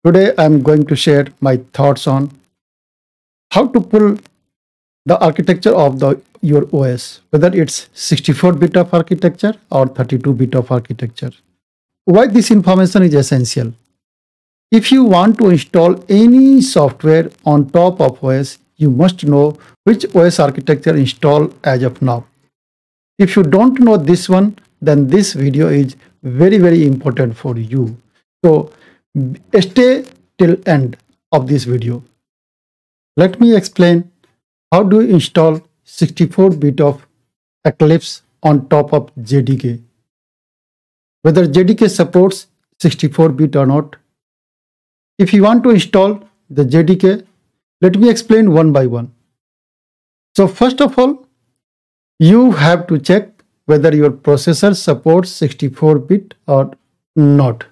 Today I'm going to share my thoughts on how to pull the architecture of your OS, whether it's 64-bit of architecture or 32-bit of architecture. Why this information is essential? If you want to install any software on top of OS, you must know which OS architecture install as of now. If you don't know this one, then this video is very important for you. So stay till end of this video. Let me explain how do you install 64-bit of Eclipse on top of JDK. Whether JDK supports 64-bit or not. If you want to install the JDK, let me explain one by one. So first of all, you have to check whether your processor supports 64-bit or not.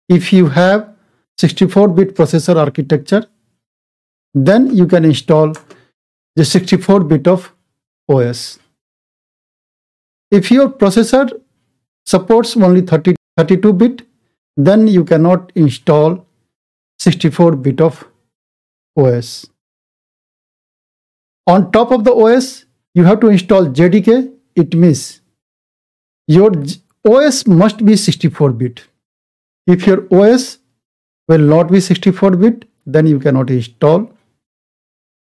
If you have 64-bit processor architecture, then you can install the 64-bit of OS. If your processor supports only 32-bit, then you cannot install 64-bit of OS. On top of the OS, you have to install JDK. It means your OS must be 64-bit. If your OS will not be 64-bit, then you cannot install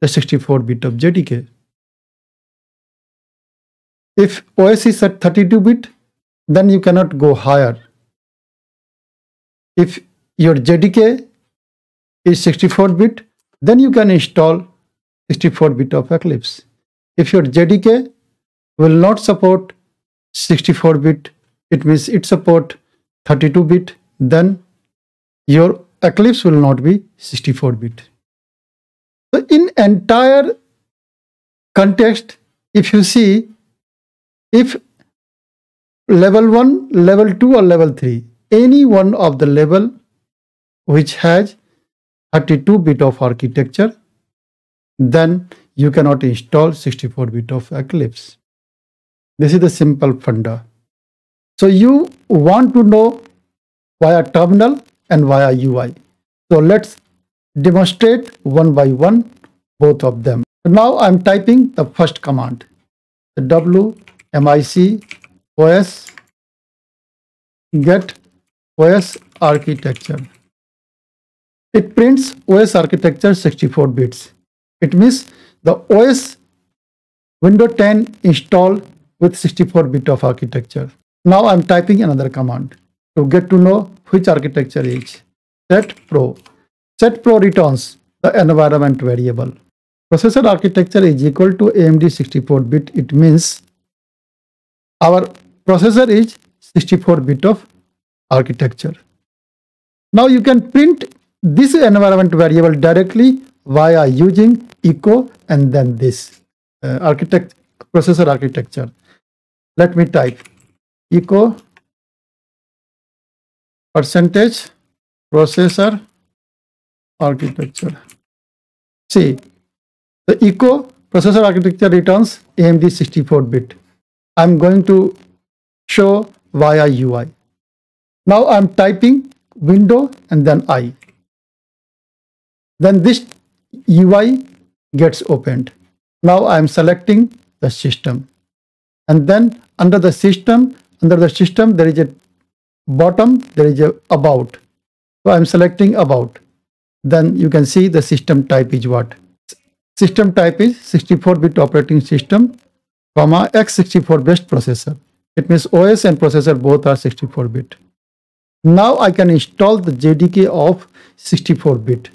the 64-bit of JDK. If OS is at 32-bit, then you cannot go higher. If your JDK is 64-bit, then you can install 64-bit of Eclipse. If your JDK will not support 64-bit, it means it support 32-bit, then your Eclipse will not be 64-bit. So in entire context, if you see, if level 1, level 2 or level 3, any one of the level which has 32-bit of architecture, then you cannot install 64-bit of Eclipse. This is the simple funda. So you want to know via terminal and via UI. So let's demonstrate one by one both of them. Now I'm typing the first command, the wmic os get OS architecture. It prints OS architecture 64 bits. It means the OS Windows 10 installed with 64-bit of architecture. Now I'm typing another command to get to know which architecture is. Set pro. Set pro returns the environment variable. Processor architecture is equal to AMD 64-bit. It means our processor is 64-bit of architecture. Now you can print this environment variable directly via using echo and then this processor architecture. Let me type echo percentage processor architecture. See, the echo processor architecture returns AMD 64-bit. I'm going to show via UI. Now I'm typing window and then I. Then this UI gets opened. Now I'm selecting the system. And then under the system there is a bottom, there is a about. So I'm selecting about. Then you can see the system type is what? System type is 64-bit operating system, comma x64 based processor. It means OS and processor both are 64-bit. Now I can install the JDK of 64-bit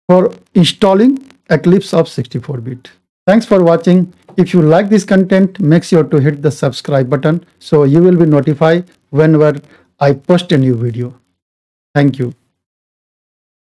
for installing Eclipse of 64-bit. Thanks for watching. If you like this content, make sure to hit the subscribe button so you will be notified whenever I post a new video. Thank you.